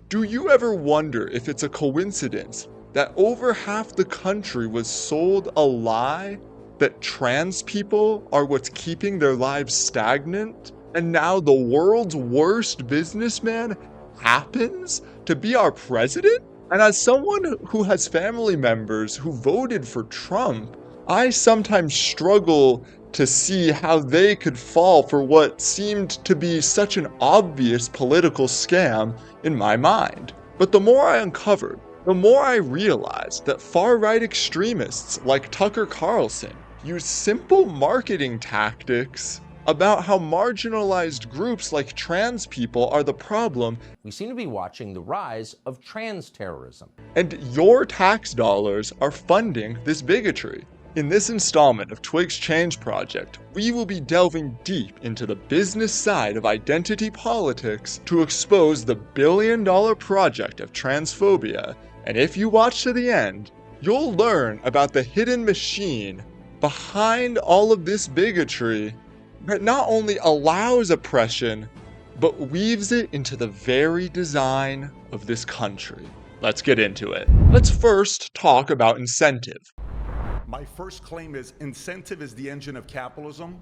Do you ever wonder if it's a coincidence that over half the country was sold a lie that trans people are what's keeping their lives stagnant? And now the world's worst businessman happens to be our president? And as someone who has family members who voted for Trump, I sometimes struggle to see how they could fall for what seemed to be such an obvious political scam in my mind. But the more I uncovered, the more I realized that far-right extremists like Tucker Carlson use simple marketing tactics about how marginalized groups like trans people are the problem. We seem to be watching the rise of trans terrorism. And your tax dollars are funding this bigotry. In this installment of Twig's Change Project, we will be delving deep into the business side of identity politics to expose the billion-dollar project of transphobia. And if you watch to the end, you'll learn about the hidden machine behind all of this bigotry that not only allows oppression, but weaves it into the very design of this country. Let's get into it. Let's first talk about incentive. My first claim is incentive is the engine of capitalism.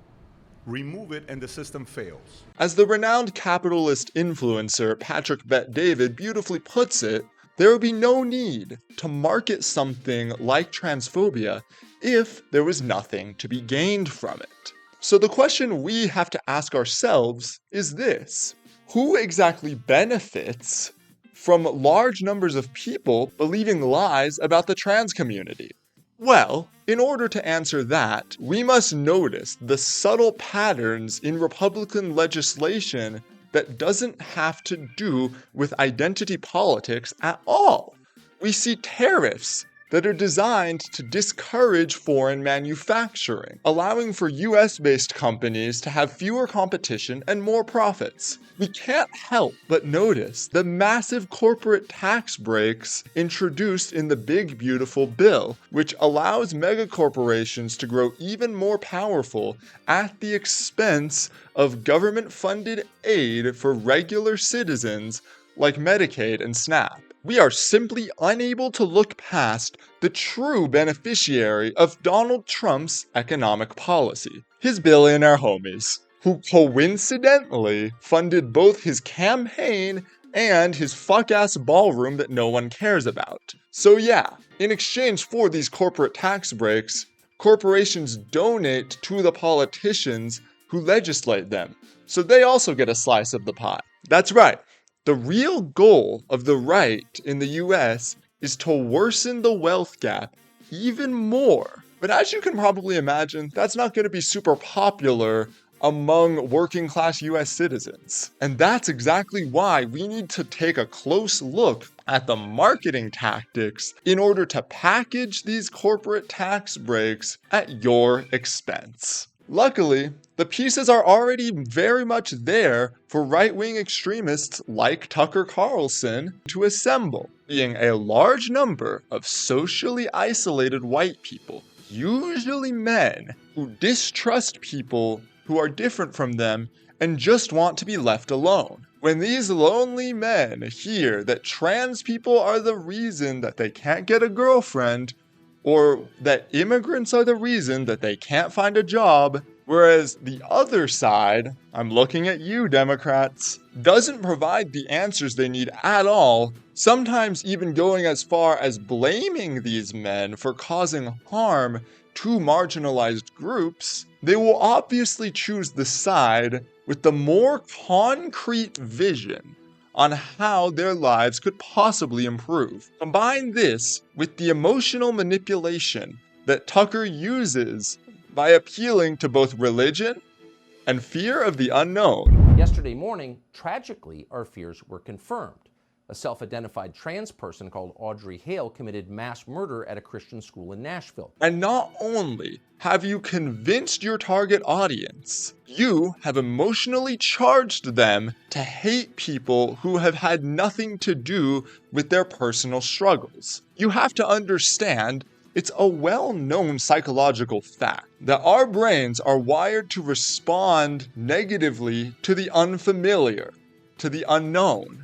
Remove it and the system fails. As the renowned capitalist influencer Patrick Bet-David beautifully puts it, there would be no need to market something like transphobia if there was nothing to be gained from it. So the question we have to ask ourselves is this: who exactly benefits from large numbers of people believing lies about the trans community? Well, in order to answer that, we must notice the subtle patterns in Republican legislation that doesn't have to do with identity politics at all. We see tariffs that are designed to discourage foreign manufacturing, allowing for US-based companies to have fewer competition and more profits. We can't help but notice the massive corporate tax breaks introduced in the Big Beautiful Bill, which allows megacorporations to grow even more powerful at the expense of government-funded aid for regular citizens like Medicaid and SNAP. We are simply unable to look past the true beneficiary of Donald Trump's economic policy, his billionaire homies, who coincidentally funded both his campaign and his fuck-ass ballroom that no one cares about. So yeah, in exchange for these corporate tax breaks, corporations donate to the politicians who legislate them, so they also get a slice of the pie. That's right. The real goal of the right in the US is to worsen the wealth gap even more. But as you can probably imagine, that's not going to be super popular among working class US citizens. And that's exactly why we need to take a close look at the marketing tactics in order to package these corporate tax breaks at your expense. Luckily, the pieces are already very much there for right-wing extremists like Tucker Carlson to assemble, being a large number of socially isolated white people, usually men, who distrust people who are different from them and just want to be left alone. When these lonely men hear that trans people are the reason that they can't get a girlfriend, or that immigrants are the reason that they can't find a job, whereas the other side, I'm looking at you Democrats, doesn't provide the answers they need at all, sometimes even going as far as blaming these men for causing harm to marginalized groups, they will obviously choose the side with the more concrete vision on how their lives could possibly improve. Combine this with the emotional manipulation that Tucker uses by appealing to both religion and fear of the unknown. Yesterday morning, tragically, our fears were confirmed. A self-identified trans person called Audrey Hale committed mass murder at a Christian school in Nashville. And not only have you convinced your target audience, you have emotionally charged them to hate people who have had nothing to do with their personal struggles. You have to understand, it's a well-known psychological fact that our brains are wired to respond negatively to the unfamiliar, to the unknown.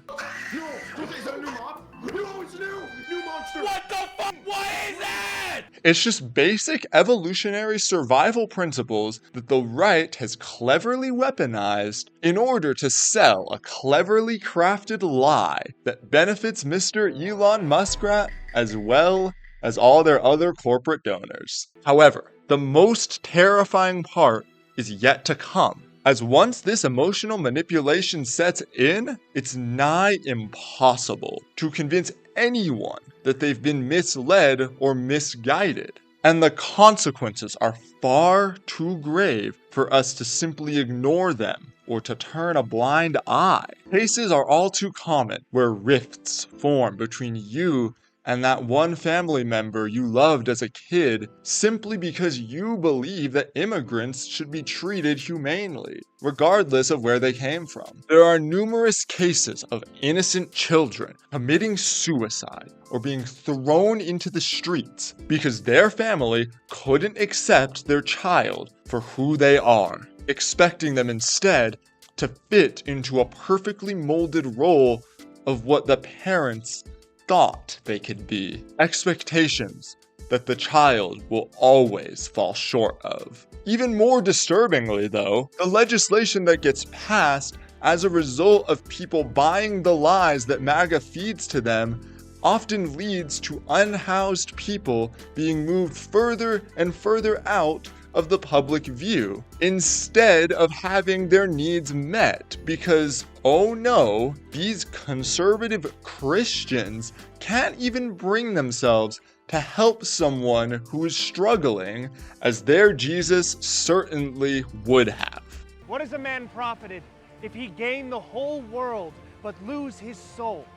Is that a new mob? No, it's new! New monster! What the fuck? What is it? It's just basic evolutionary survival principles that the right has cleverly weaponized in order to sell a cleverly crafted lie that benefits Mr. Elon Muskrat as well as all their other corporate donors. However, the most terrifying part is yet to come. As once this emotional manipulation sets in, it's nigh impossible to convince anyone that they've been misled or misguided. And the consequences are far too grave for us to simply ignore them or to turn a blind eye. Cases are all too common where rifts form between you and that one family member you loved as a kid simply because you believe that immigrants should be treated humanely, regardless of where they came from. There are numerous cases of innocent children committing suicide or being thrown into the streets because their family couldn't accept their child for who they are, expecting them instead to fit into a perfectly molded role of what the parents thought they could be. Expectations that the child will always fall short of. Even more disturbingly, though, the legislation that gets passed as a result of people buying the lies that MAGA feeds to them often leads to unhoused people being moved further and further out of the public view instead of having their needs met because, oh no, these conservative Christians can't even bring themselves to help someone who is struggling as their Jesus certainly would have. What is a man profited if he gain the whole world but lose his soul?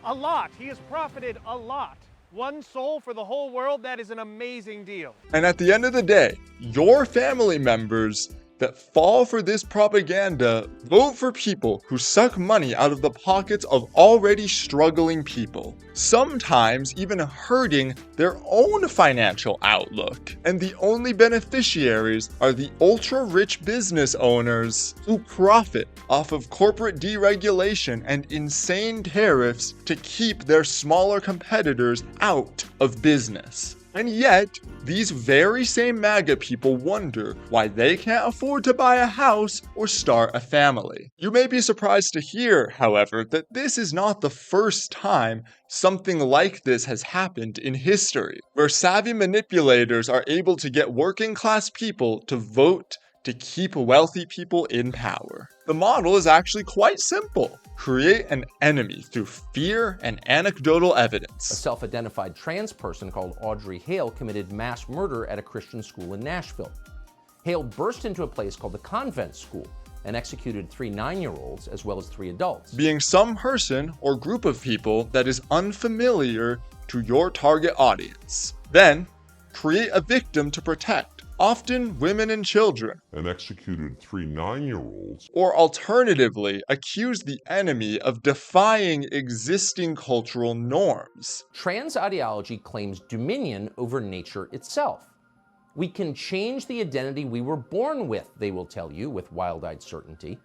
A lot. He has profited a lot. One soul for the whole world, that is an amazing deal. And at the end of the day, your family members that fall for this propaganda vote for people who suck money out of the pockets of already struggling people, sometimes even hurting their own financial outlook. And the only beneficiaries are the ultra-rich business owners who profit off of corporate deregulation and insane tariffs to keep their smaller competitors out of business. And yet, these very same MAGA people wonder why they can't afford to buy a house or start a family. You may be surprised to hear, however, that this is not the first time something like this has happened in history, where savvy manipulators are able to get working class people to vote to keep wealthy people in power. The model is actually quite simple. Create an enemy through fear and anecdotal evidence. A self-identified trans person called Audrey Hale committed mass murder at a Christian school in Nashville. Hale burst into a place called the Convent School and executed 3 9-year-olds as well as 3 adults. Being some person or group of people that is unfamiliar to your target audience. Then, create a victim to protect, often women and children, and executed 3 9-year-olds, or alternatively, accuse the enemy of defying existing cultural norms. Trans ideology claims dominion over nature itself. We can change the identity we were born with, they will tell you with wild-eyed certainty.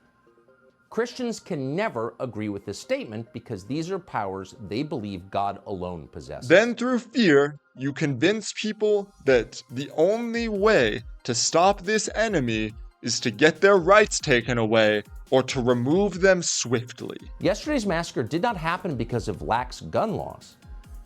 Christians can never agree with this statement because these are powers they believe God alone possesses. Then through fear, you convince people that the only way to stop this enemy is to get their rights taken away or to remove them swiftly. Yesterday's massacre did not happen because of lax gun laws.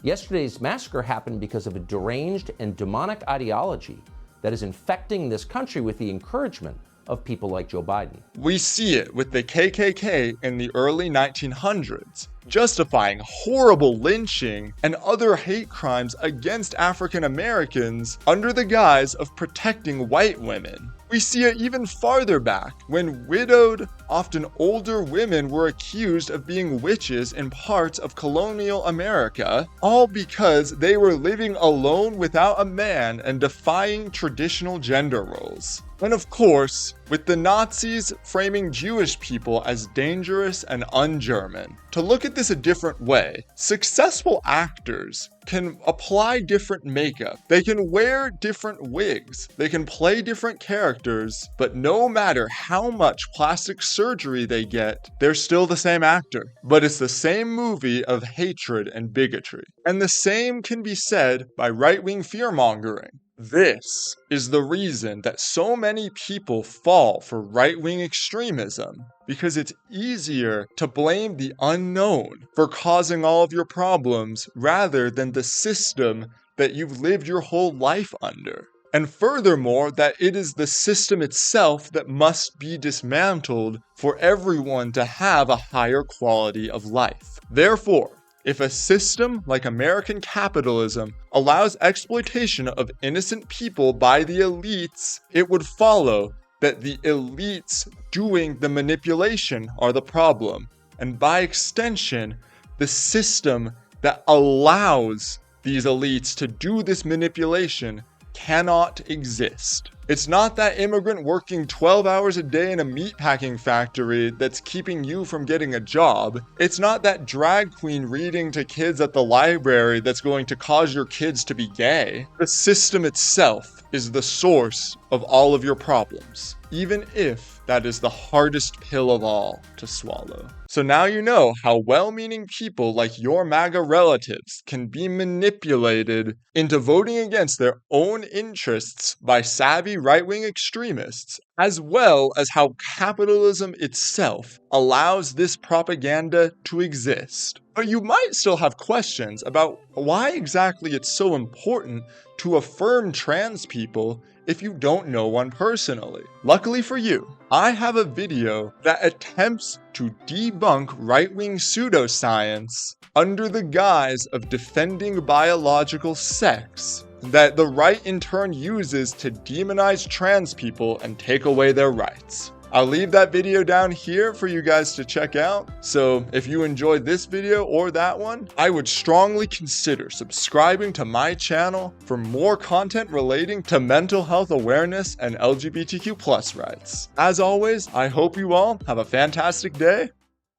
Yesterday's massacre happened because of a deranged and demonic ideology that is infecting this country with the encouragement of people like Joe Biden. We see it with the KKK in the early 1900s, justifying horrible lynching and other hate crimes against African Americans under the guise of protecting white women. We see it even farther back, when widowed, often older women were accused of being witches in parts of colonial America, all because they were living alone without a man and defying traditional gender roles. And of course, with the Nazis framing Jewish people as dangerous and un-German. To look at this a different way, successful actors can apply different makeup. They can wear different wigs. They can play different characters, but no matter how much plastic surgery they get, they're still the same actor. But it's the same movie of hatred and bigotry. And the same can be said by right-wing fear-mongering. This is the reason that so many people fall for right-wing extremism, because it's easier to blame the unknown for causing all of your problems rather than the system that you've lived your whole life under. And furthermore, that it is the system itself that must be dismantled for everyone to have a higher quality of life. Therefore, if a system like American capitalism allows exploitation of innocent people by the elites, it would follow that the elites doing the manipulation are the problem, and by extension, the system that allows these elites to do this manipulation cannot exist. It's not that immigrant working 12 hours a day in a meatpacking factory that's keeping you from getting a job. It's not that drag queen reading to kids at the library that's going to cause your kids to be gay. The system itself is the source of all of your problems, even if that is the hardest pill of all to swallow. So now you know how well-meaning people like your MAGA relatives can be manipulated into voting against their own interests by savvy right-wing extremists, as well as how capitalism itself allows this propaganda to exist. But you might still have questions about why exactly it's so important to affirm trans people if you don't know one personally. Luckily for you, I have a video that attempts to debunk right-wing pseudoscience under the guise of defending biological sex that the right in turn uses to demonize trans people and take away their rights. I'll leave that video down here for you guys to check out. So if you enjoyed this video or that one, I would strongly consider subscribing to my channel for more content relating to mental health awareness and LGBTQ+ rights. As always, I hope you all have a fantastic day.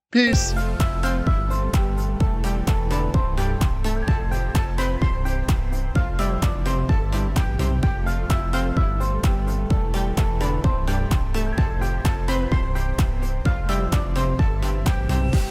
Peace.